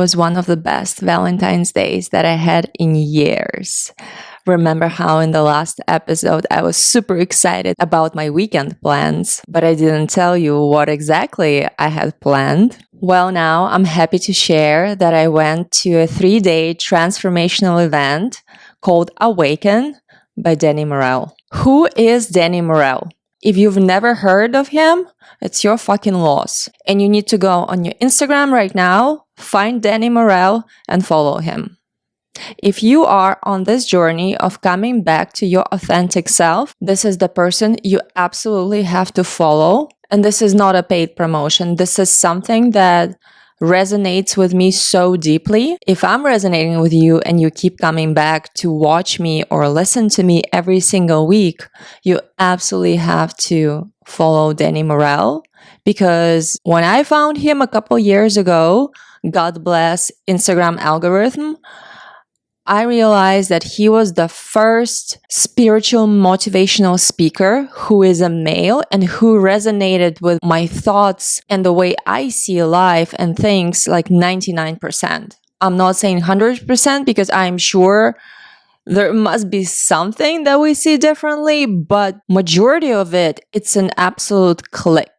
was one of the best Valentine's days that I had in years. Remember how in the last episode I was super excited about my weekend plans, but I didn't tell you what exactly I had planned? Well, now I'm happy to share that I went to a 3-day transformational event called Awaken by Danny Morel. Who is Danny Morel? If you've never heard of him, it's your fucking loss. And you need to go on your Instagram right now, find Danny Morel, and follow him. If you are on this journey of coming back to your authentic self, this is the person you absolutely have to follow. And this is not a paid promotion. This is something that resonates with me so deeply. If I'm resonating with you and you keep coming back to watch me or listen to me every single week, you absolutely have to follow Danny Morel, because when I found him a couple years ago, God bless Instagram algorithm, I realized that he was the first spiritual motivational speaker who is a male and who resonated with my thoughts and the way I see life and things like 99%. I'm not saying 100% because I'm sure there must be something that we see differently, but majority of it, it's an absolute click.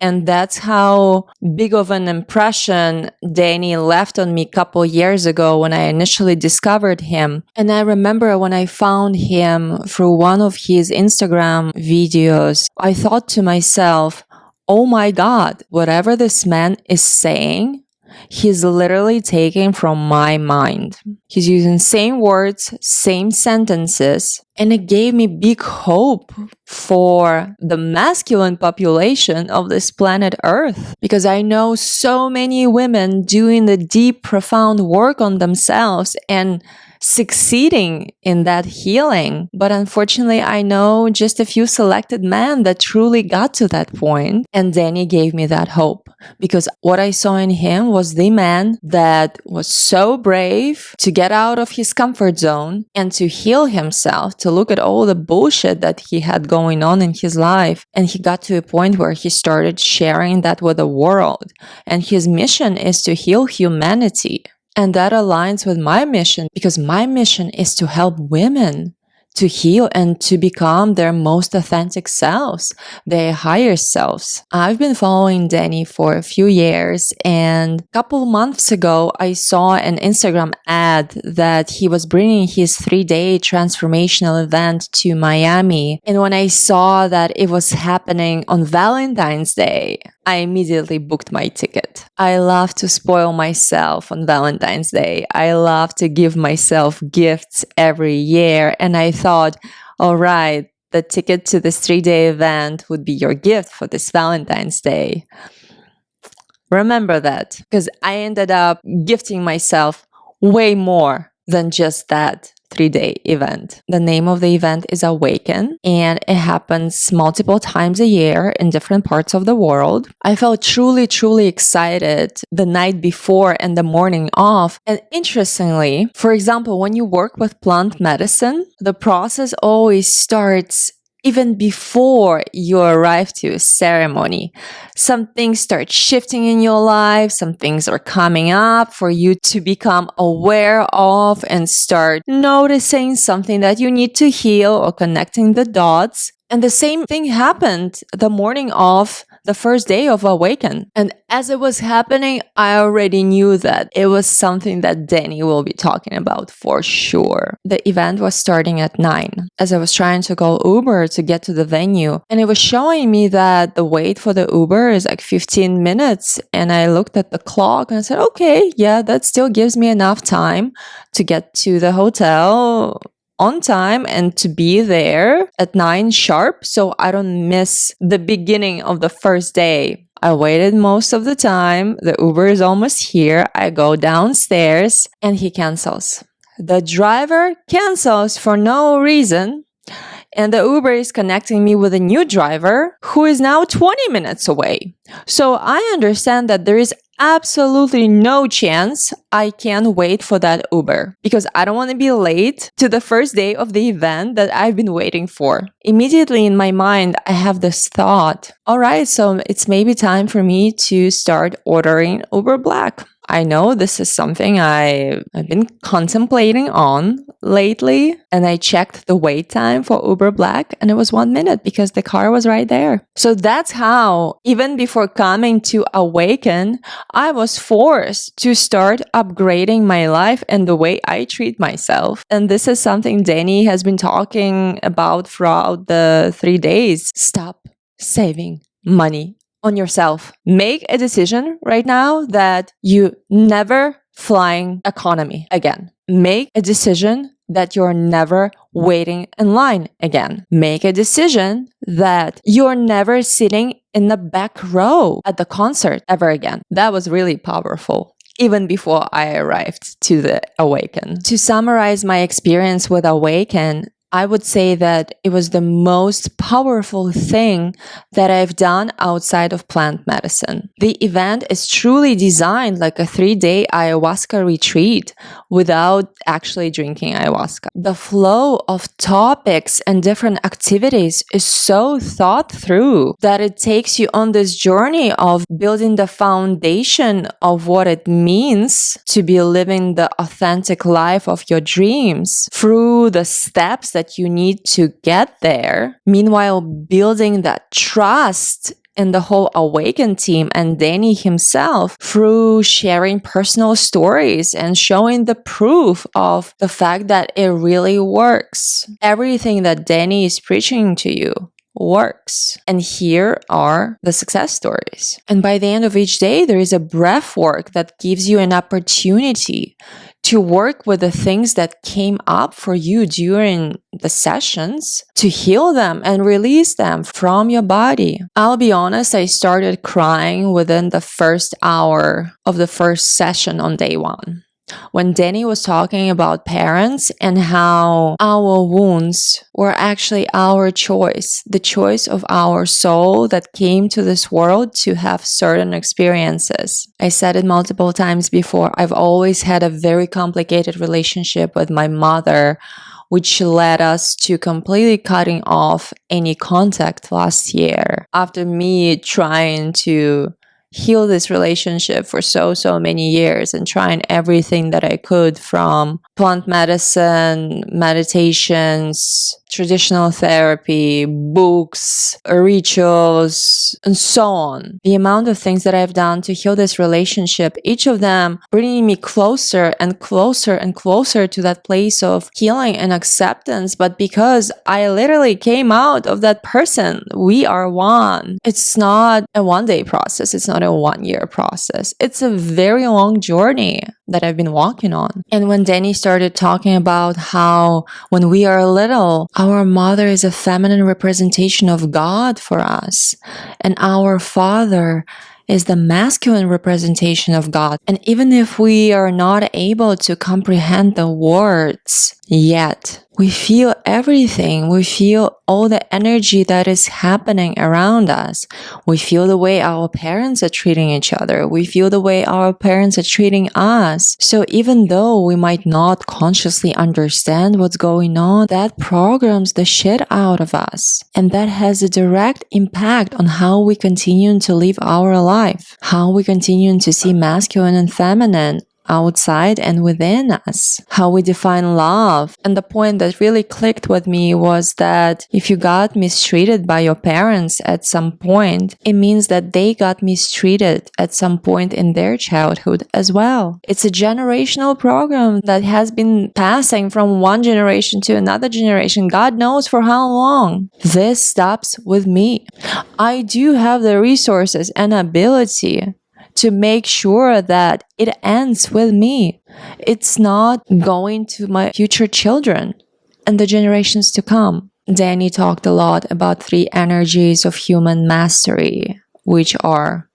And that's how big of an impression Danny left on me a couple years ago when I initially discovered him. And I remember when I found him through one of his Instagram videos, I thought to myself, oh my God, whatever this man is saying, he's literally taking from my mind. He's using same words, same sentences, and it gave me big hope for the masculine population of this planet Earth. Because I know so many women doing the deep, profound work on themselves and succeeding in that healing. But unfortunately, I know just a few selected men that truly got to that point. And Danny gave me that hope, because what I saw in him was the man that was so brave to get out of his comfort zone and to heal himself, to look at all the bullshit that he had going on in his life. And he got to a point where he started sharing that with the world. And his mission is to heal humanity. And that aligns with my mission, because my mission is to help women to heal and to become their most authentic selves, their higher selves. I've been following Danny for a few years, and a couple months ago, I saw an Instagram ad that he was bringing his 3-day transformational event to Miami. And when I saw that it was happening on Valentine's Day, I immediately booked my ticket. I love to spoil myself on Valentine's Day. I love to give myself gifts every year. And I thought, all right, the ticket to this 3-day event would be your gift for this Valentine's Day. Remember that, because I ended up gifting myself way more than just that 3-day event. The name of the event is Awaken, and it happens multiple times a year in different parts of the world. I felt truly, truly excited the night before and the morning of. And interestingly, for example, when you work with plant medicine, the process always starts even before you arrive to a ceremony. Some things start shifting in your life, some things are coming up for you to become aware of and start noticing something that you need to heal or connecting the dots. And the same thing happened the morning of the first day of Awaken. And as it was happening, I already knew that it was something that Danny will be talking about for sure. The event was starting at 9 as I was trying to call Uber to get to the venue. And it was showing me that the wait for the Uber is like 15 minutes. And I looked at the clock and I said, okay, yeah, that still gives me enough time to get to the hotel on time and to be there at 9 sharp so I don't miss the beginning of the first day. I waited most of the time. The Uber is almost here. I go downstairs and he cancels. The driver cancels for no reason. And the Uber is connecting me with a new driver who is now 20 minutes away. So I understand that there is absolutely no chance I can wait for that Uber because I don't want to be late to the first day of the event that I've been waiting for. Immediately in my mind, I have this thought, all right, so it's maybe time for me to start ordering Uber Black. I know this is something I've been contemplating on lately. And I checked the wait time for Uber Black and it was 1 minute because the car was right there. So that's how, even before coming to Awaken, I was forced to start upgrading my life and the way I treat myself. And this is something Danny has been talking about throughout the 3 days. Stop saving money on yourself. Make a decision right now that you never flying economy again. Make a decision that you're never waiting in line again. Make a decision that you're never sitting in the back row at the concert ever again. That was really powerful, even before I arrived to the Awaken. To summarize my experience with Awaken, I would say that it was the most powerful thing that I've done outside of plant medicine. The event is truly designed like a 3-day ayahuasca retreat without actually drinking ayahuasca. The flow of topics and different activities is so thought through that it takes you on this journey of building the foundation of what it means to be living the authentic life of your dreams through the steps that you need to get there. Meanwhile, building that trust in the whole Awaken team and Danny himself through sharing personal stories and showing the proof of the fact that it really works. Everything that Danny is preaching to you works. And here are the success stories. And by the end of each day, there is a breath work that gives you an opportunity to work with the things that came up for you during the sessions, to heal them and release them from your body. I'll be honest, I started crying within the first hour of the first session on day 1. When Danny was talking about parents and how our wounds were actually our choice, the choice of our soul that came to this world to have certain experiences. I said it multiple times before, I've always had a very complicated relationship with my mother, which led us to completely cutting off any contact last year. After me trying to heal this relationship for so many years and trying everything that I could, from plant medicine, meditations, traditional therapy, books, rituals, and so on. The amount of things that I've done to heal this relationship, each of them bringing me closer and closer and closer to that place of healing and acceptance. But because I literally came out of that person, we are one. It's not a 1-day process. It's not a 1-year process. It's a very long journey that I've been walking on. And when Danny started talking about how when we are little, our mother is a feminine representation of God for us, and our father is the masculine representation of God. And even if we are not able to comprehend the words yet, we feel everything. We feel all the energy that is happening around us. We feel the way our parents are treating each other. We feel the way our parents are treating us. So even though we might not consciously understand what's going on, that programs the shit out of us. And that has a direct impact on how we continue to live our life, how we continue to see masculine and feminine outside and within us, how we define love. And the point that really clicked with me was that if you got mistreated by your parents at some point, it means that they got mistreated at some point in their childhood as well. It's a generational program that has been passing from one generation to another generation, God knows for how long. This stops with me. I do have the resources and ability to make sure that it ends with me. It's not going to my future children and the generations to come. Danny talked a lot about 3 energies of human mastery, which are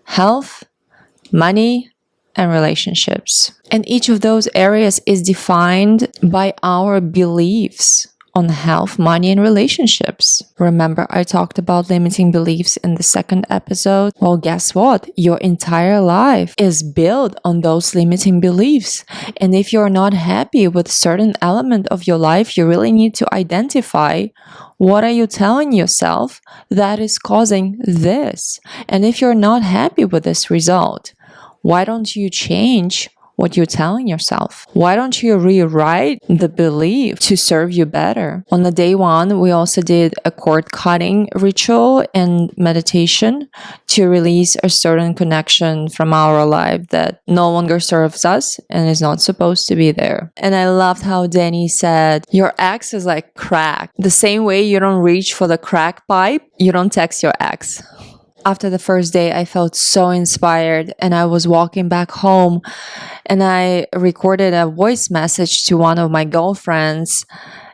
health, money, and relationships. And each of those areas is defined by our beliefs on health, money, and relationships. Remember, I talked about limiting beliefs in the 2nd episode? Well, guess what? Your entire life is built on those limiting beliefs. And if you're not happy with certain element of your life, you really need to identify what are you telling yourself that is causing this. And if you're not happy with this result, why don't you change what you're telling yourself? Why don't you rewrite the belief to serve you better? On the day one, we also did a cord cutting ritual and meditation to release a certain connection from our life that no longer serves us and is not supposed to be there. And I loved how Danny said, your ex is like crack. The same way you don't reach for the crack pipe, you don't text your ex. After the first day, I felt so inspired, and I was walking back home and I recorded a voice message to one of my girlfriends.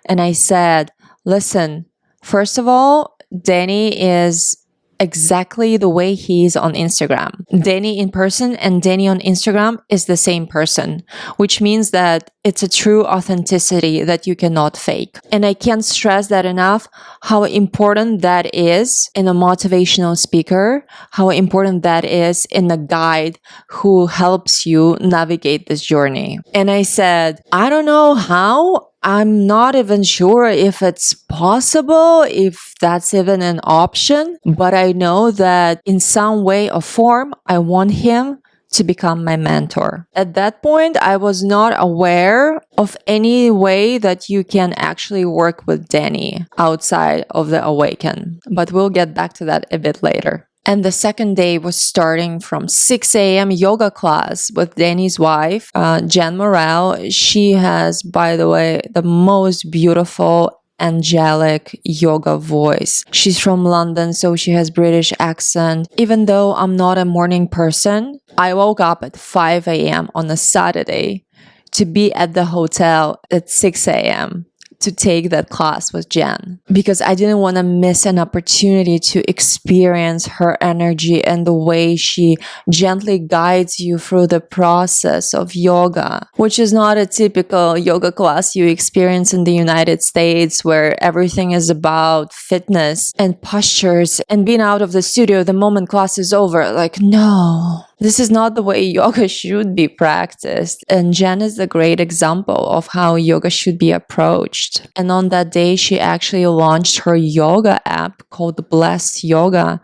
And I said, listen, first of all, Danny is exactly the way he is on Instagram. Danny in person and Danny on Instagram is the same person, which means that it's a true authenticity that you cannot fake. And I can't stress that enough, how important that is in a motivational speaker, how important that is in a guide who helps you navigate this journey. And I said, I don't know how. I'm not even sure if it's possible, if that's even an option, but I know that in some way or form, I want him to become my mentor. At that point, I was not aware of any way that you can actually work with Danny outside of the Awaken, but we'll get back to that a bit later. And the second day was starting from 6 a.m. yoga class with Danny's wife, Danny Morel. She has, by the way, the most beautiful angelic yoga voice. She's from London, so she has British accent. Even though I'm not a morning person, I woke up at 5 a.m. on a Saturday to be at the hotel at 6 a.m. to take that class with Jen, because I didn't want to miss an opportunity to experience her energy and the way she gently guides you through the process of yoga, which is not a typical yoga class you experience in the United States, where everything is about fitness and postures and being out of the studio the moment class is over. Like, no. This is not the way yoga should be practiced. And Jen is a great example of how yoga should be approached. And on that day, she actually launched her yoga app called Blessed Yoga,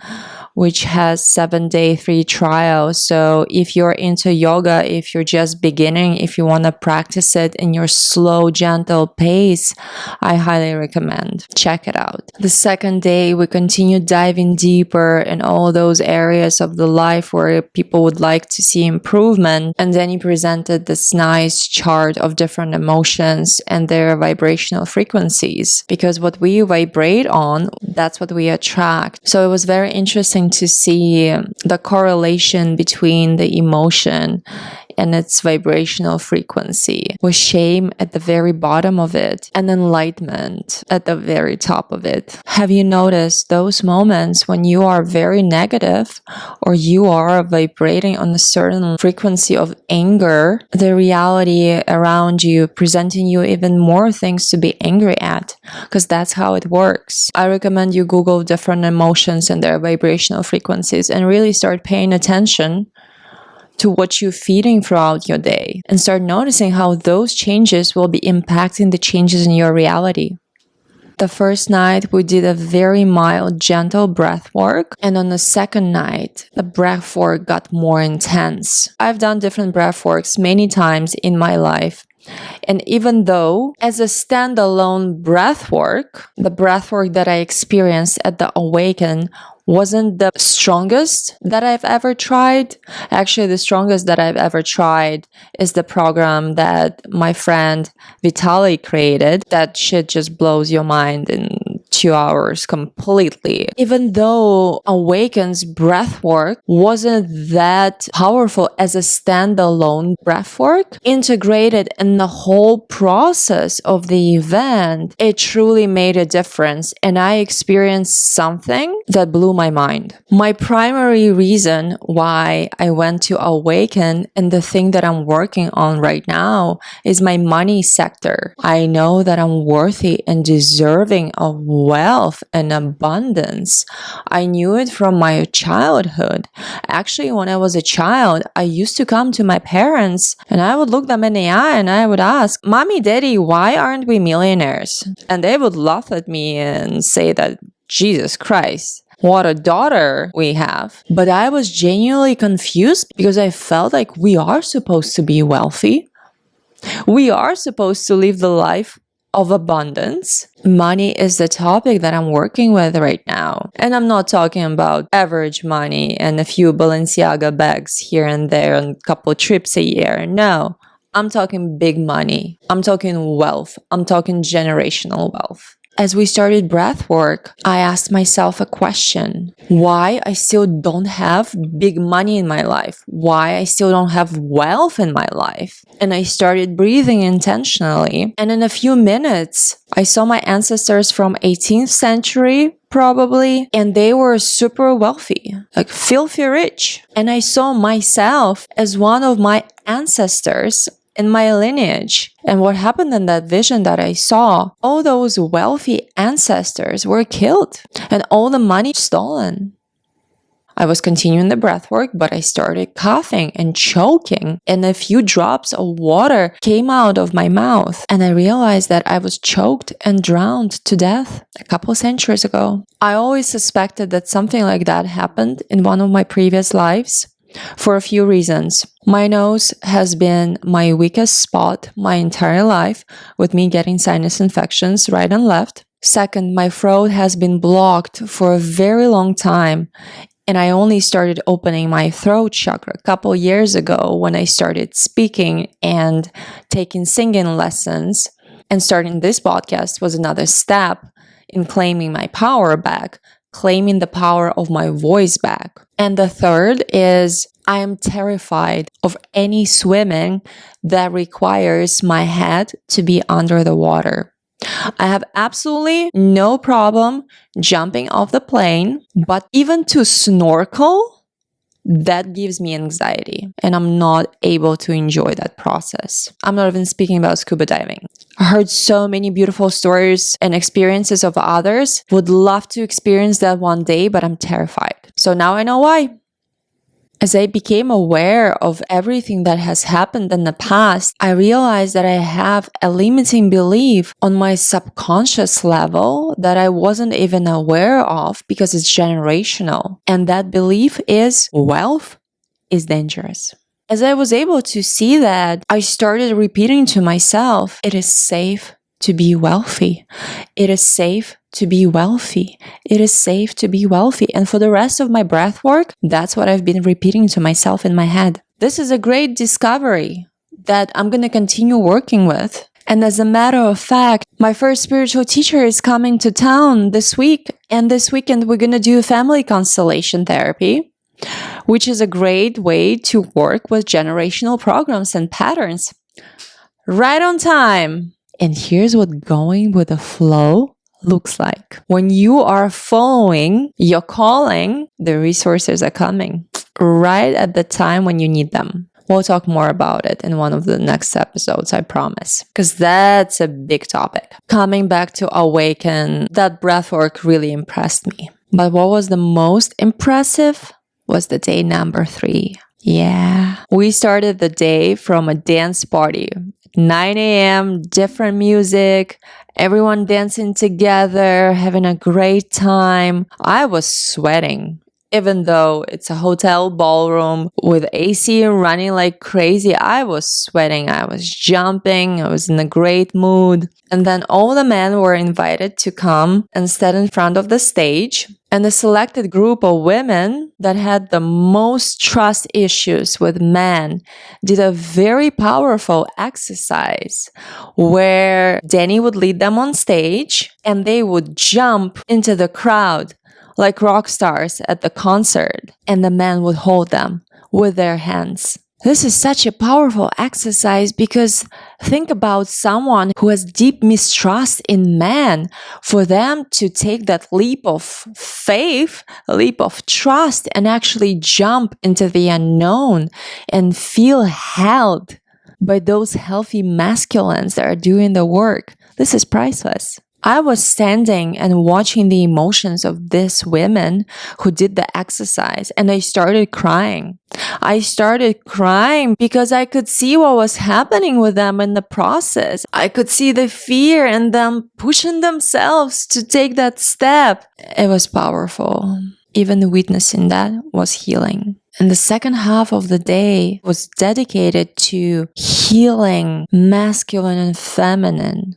which has 7-day free trial. So if you're into yoga, if you're just beginning, if you want to practice it in your slow, gentle pace, I highly recommend. Check it out. The second day, we continue diving deeper in all those areas of the life where people would like to see improvement. And then he presented this nice chart of different emotions and their vibrational frequencies. Because what we vibrate on, that's what we attract. So it was very interesting to see the correlation between the emotion and its vibrational frequency, with shame at the very bottom of it and enlightenment at the very top of it. Have you noticed those moments when you are very negative or you are vibrating on a certain frequency of anger, the reality around you presenting you even more things to be angry at? Because that's how it works. I recommend you Google different emotions and their vibrational frequencies and really start paying attention to what you're feeding throughout your day, and start noticing how those changes will be impacting the changes in your reality. The first night, we did a very mild, gentle breath work. And on the second night, the breath work got more intense. I've done different breath works many times in my life. And even though as a standalone breath work, the breath work that I experienced at the Awaken wasn't the strongest that I've ever tried. Actually, the strongest that I've ever tried is the program that my friend Vitaly created. That shit just blows your mind in 2 hours completely. Even though Awaken's breathwork wasn't that powerful as a standalone breathwork, integrated in the whole process of the event, it truly made a difference. And I experienced something that blew my mind. My primary reason why I went to Awaken and the thing that I'm working on right now is my money sector. I know that I'm worthy and deserving of wealth and abundance. I knew it from my childhood. Actually, when I was a child, I used to come to my parents and I would look them in the eye and I would ask, Mommy, Daddy, why aren't we millionaires? And they would laugh at me and say that, Jesus Christ, what a daughter we have. But I was genuinely confused because I felt like we are supposed to be wealthy. We are supposed to live the life of abundance. Money is the topic that I'm working with right now. And I'm not talking about average money and a few Balenciaga bags here and there and a couple trips a year. No, I'm talking big money. I'm talking wealth. I'm talking generational wealth. As we started breathwork, I asked myself a question. Why I still don't have big money in my life? Why I still don't have wealth in my life? And I started breathing intentionally. And in a few minutes, I saw my ancestors from 18th century, probably, and they were super wealthy, like filthy rich. And I saw myself as one of my ancestors in my lineage. And what happened in that vision that I saw, all those wealthy ancestors were killed and all the money stolen. I was continuing the breath work, but I started coughing and choking, and a few drops of water came out of my mouth. And I realized that I was choked and drowned to death a couple centuries ago. I always suspected that something like that happened in one of my previous lives. For a few reasons. My nose has been my weakest spot my entire life, with me getting sinus infections right and left. Second, my throat has been blocked for a very long time, and I only started opening my throat chakra a couple years ago when I started speaking and taking singing lessons. And starting this podcast was another step in claiming my power back, claiming the power of my voice back. And the third is I am terrified of any swimming that requires my head to be under the water. I have absolutely no problem jumping off the plane, but even to snorkel, that gives me anxiety, and I'm not able to enjoy that process. I'm not even speaking about scuba diving. I heard so many beautiful stories and experiences of others. Would love to experience that one day, but I'm terrified. So now I know why. As I became aware of everything that has happened in the past, I realized that I have a limiting belief on my subconscious level that I wasn't even aware of because it's generational. And that belief is wealth is dangerous. As I was able to see that, I started repeating to myself, it is safe to be wealthy. It is safe to be wealthy. It is safe to be wealthy. And for the rest of my breath work, that's what I've been repeating to myself in my head. This is a great discovery that I'm going to continue working with. And as a matter of fact, my first spiritual teacher is coming to town this week. And this weekend, we're going to do family constellation therapy, which is a great way to work with generational programs and patterns. Right on time. And here's what going with the flow looks like. When you are following your calling, the resources are coming right at the time when you need them. We'll talk more about it in one of the next episodes, I promise, because that's a big topic. Coming back to Awaken, that breathwork really impressed me. But what was the most impressive was the day number 3. Yeah. We started the day from a dance party. 9 a.m., different music, everyone dancing together, having a great time. I was sweating. Even though it's a hotel ballroom with AC running like crazy, I was sweating, I was jumping, I was in a great mood. And then all the men were invited to come and stand in front of the stage. And the selected group of women that had the most trust issues with men did a very powerful exercise where Danny would lead them on stage and they would jump into the crowd like rock stars at the concert, and the men would hold them with their hands. This is such a powerful exercise because think about someone who has deep mistrust in men, for them to take that leap of faith, a leap of trust, and actually jump into the unknown and feel held by those healthy masculines that are doing the work. This is priceless. I was standing and watching the emotions of these women who did the exercise, and I started crying. I started crying because I could see what was happening with them in the process. I could see the fear in them pushing themselves to take that step. It was powerful. Even witnessing that was healing. And the second half of the day was dedicated to healing masculine and feminine,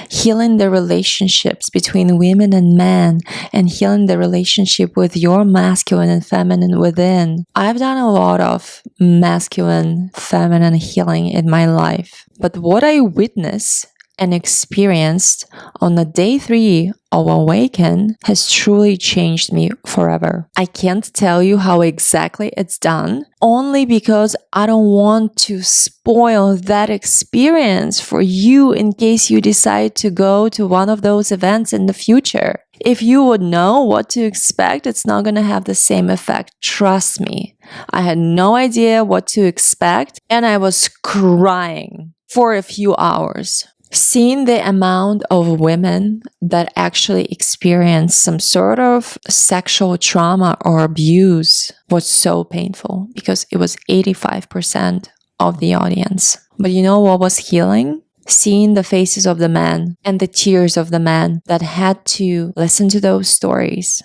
healing the relationships between women and men, and healing the relationship with your masculine and feminine within. I've done a lot of masculine, feminine healing in my life. But what I witnessed and experienced on the day 3 of Awaken has truly changed me forever. I can't tell you how exactly it's done, only because I don't want to spoil that experience for you in case you decide to go to one of those events in the future. If you would know what to expect, it's not going to have the same effect. Trust me. I had no idea what to expect, and I was crying for a few hours. Seeing the amount of women that actually experienced some sort of sexual trauma or abuse was so painful because it was 85% of the audience. But you know what was healing? Seeing the faces of the men and the tears of the men that had to listen to those stories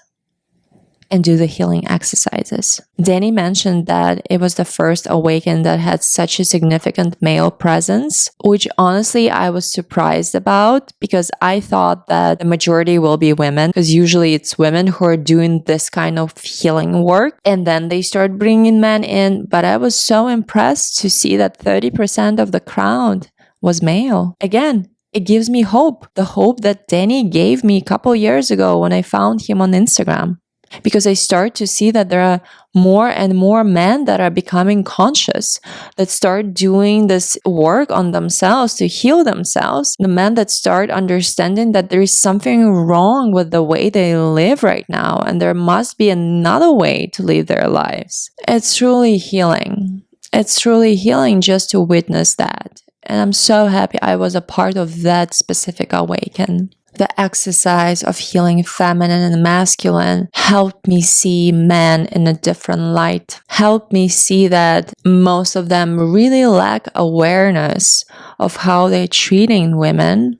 and do the healing exercises. Danny mentioned that it was the first Awaken that had such a significant male presence, which honestly I was surprised about because I thought that the majority will be women, because usually it's women who are doing this kind of healing work and then they start bringing men in. But I was so impressed to see that 30% of the crowd was male. Again, it gives me hope, the hope that Danny gave me a couple years ago when I found him on Instagram. Because I start to see that there are more and more men that are becoming conscious, that start doing this work on themselves to heal themselves. The men that start understanding that there is something wrong with the way they live right now, and there must be another way to live their lives. It's truly healing. It's truly healing just to witness that. And I'm so happy I was a part of that specific Awaken. The exercise of healing feminine and masculine helped me see men in a different light, helped me see that most of them really lack awareness of how they're treating women,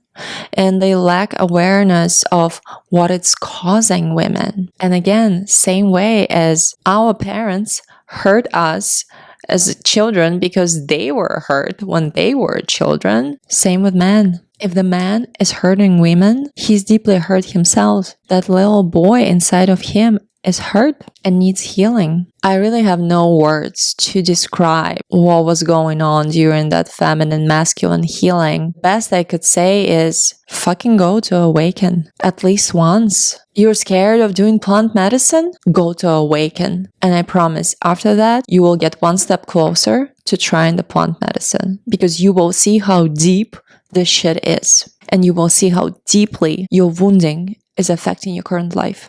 and they lack awareness of what it's causing women. And again, same way as our parents hurt us as children because they were hurt when they were children, same with men. If the man is hurting women, he's deeply hurt himself. That little boy inside of him is hurt and needs healing. I really have no words to describe what was going on during that feminine masculine healing. Best I could say is fucking go to Awaken at least once. You're scared of doing plant medicine? Go to Awaken. And I promise after that, you will get one step closer to trying the plant medicine, because you will see how deep this shit is, and you will see how deeply your wounding is affecting your current life.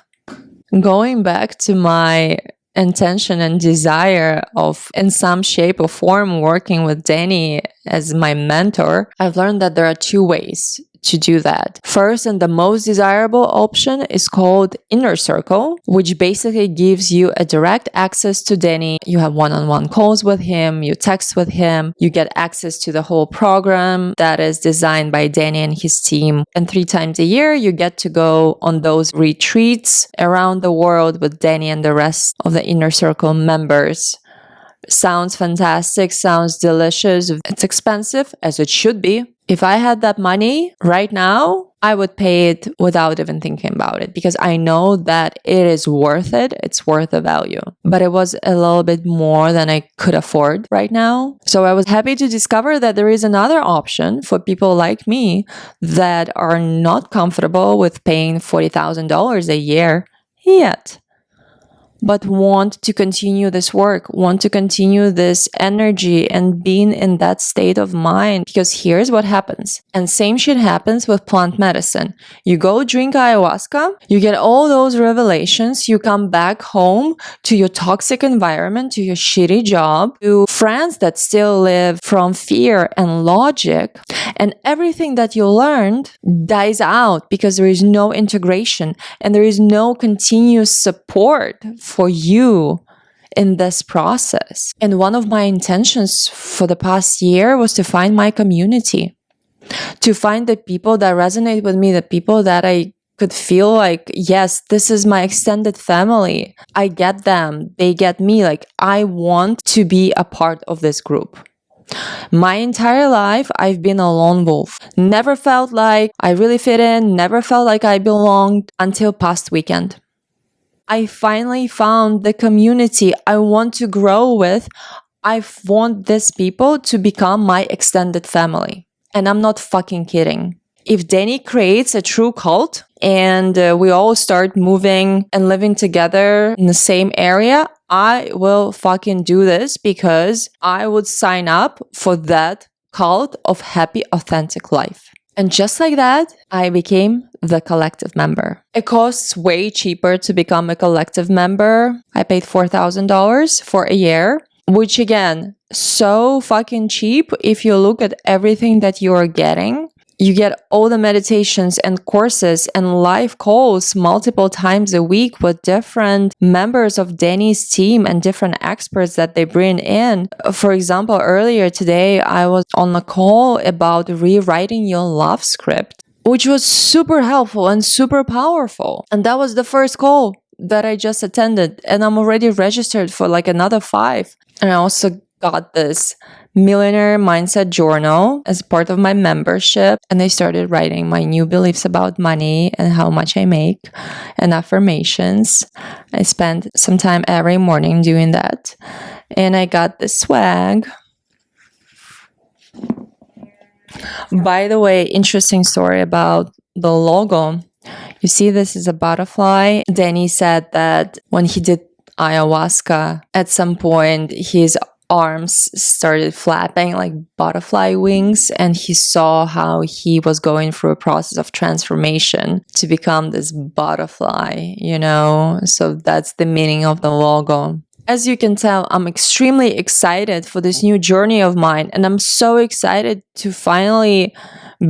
Going back to my intention and desire of, in some shape or form, working with Danny as my mentor, I've learned that there are 2 ways to do that. First, and the most desirable option is called Inner Circle, which basically gives you a direct access to Danny. You have one-on-one calls with him, you text with him, you get access to the whole program that is designed by Danny and his team. And 3 times a year, you get to go on those retreats around the world with Danny and the rest of the Inner Circle members. Sounds fantastic, sounds delicious. It's expensive, as it should be. If I had that money right now, I would pay it without even thinking about it, because I know that it is worth it. It's worth the value. But it was a little bit more than I could afford right now. So I was happy to discover that there is another option for people like me that are not comfortable with paying $40,000 a year yet, but want to continue this work, want to continue this energy and being in that state of mind. Because here's what happens. And same shit happens with plant medicine. You go drink ayahuasca, you get all those revelations, you come back home to your toxic environment, to your shitty job, to friends that still live from fear and logic, and everything that you learned dies out because there is no integration and there is no continuous support for you in this process. And one of my intentions for the past year was to find my community, to find the people that resonate with me, the people that I could feel like, yes, this is my extended family. I get them. They get me. Like, I want to be a part of this group. My entire life, I've been a lone wolf. Never felt like I really fit in, never felt like I belonged until past weekend. I finally found the community I want to grow with. I want these people to become my extended family. And I'm not fucking kidding. If Danny creates a true cult and we all start moving and living together in the same area, I will fucking do this because I would sign up for that cult of happy, authentic life. And just like that, I became the collective member. It costs way cheaper to become a collective member. I paid $4,000 for a year, which again, so fucking cheap if you look at everything that you are getting. You get all the meditations and courses and live calls multiple times a week with different members of Danny's team and different experts that they bring in. For example, earlier today, I was on a call about rewriting your love script, which was super helpful and super powerful. And that was the first call that I just attended. And I'm already registered for like another 5. And I also got this Millionaire Mindset Journal as part of my membership. And I started writing my new beliefs about money and how much I make and affirmations. I spend some time every morning doing that. And I got this swag. By the way, interesting story about the logo. You see, this is a butterfly. Danny said that when he did ayahuasca, at some point, his arms started flapping like butterfly wings, and he saw how he was going through a process of transformation to become this butterfly, you know? So that's the meaning of the logo. As you can tell, I'm extremely excited for this new journey of mine, and I'm so excited to finally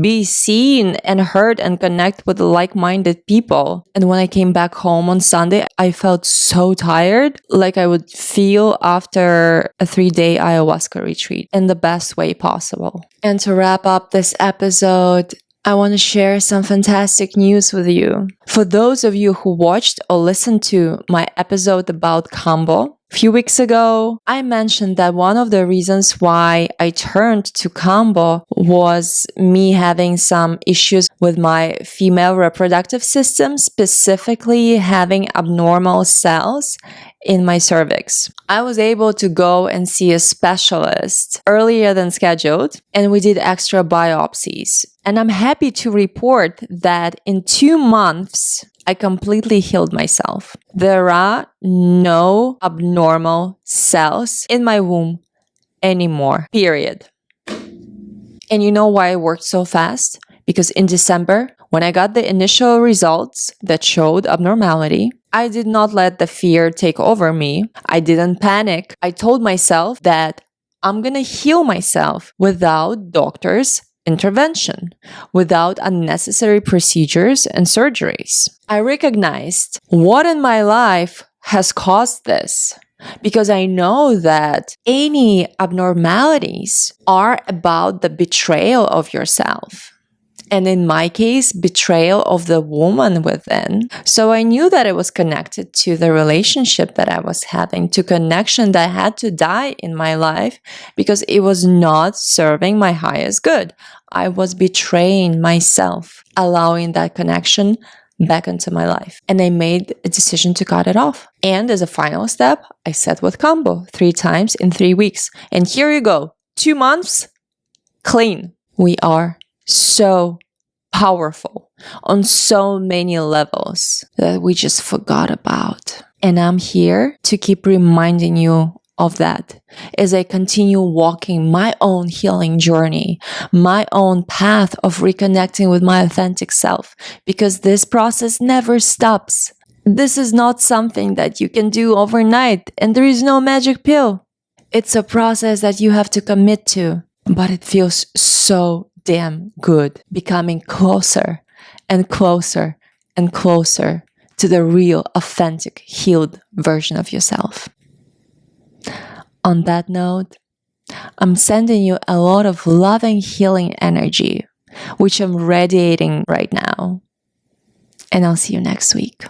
be seen and heard and connect with like-minded people. And when I came back home on Sunday, I felt so tired, like I would feel after a 3-day ayahuasca retreat in the best way possible. And to wrap up this episode, I want to share some fantastic news with you. For those of you who watched or listened to my episode about Kambo, a few weeks ago, I mentioned that one of the reasons why I turned to Kambo was me having some issues with my female reproductive system, specifically having abnormal cells in my cervix. I was able to go and see a specialist earlier than scheduled, and we did extra biopsies. And I'm happy to report that in 2 months, I completely healed myself. There are no abnormal cells in my womb anymore, period. And you know why it worked so fast? Because in December, when I got the initial results that showed abnormality, I did not let the fear take over me. I didn't panic. I told myself that I'm gonna heal myself without doctors' intervention, without unnecessary procedures and surgeries. I recognized what in my life has caused this, because I know that any abnormalities are about the betrayal of yourself. And in my case, betrayal of the woman within. So I knew that it was connected to the relationship that I was having, to connection that had to die in my life because it was not serving my highest good. I was betraying myself, allowing that connection back into my life. And I made a decision to cut it off. And as a final step, I sat with Kambo 3 times in 3 weeks. And here you go, 2 months, clean. We are so powerful on so many levels that we just forgot about. And I'm here to keep reminding you of that as I continue walking my own healing journey, my own path of reconnecting with my authentic self, because this process never stops. This is not something that you can do overnight, and there is no magic pill. It's a process that you have to commit to, but it feels so damn good, becoming closer and closer and closer to the real, authentic, healed version of yourself. On that note, I'm sending you a lot of loving, healing energy, which I'm radiating right now. and I'll see you next week.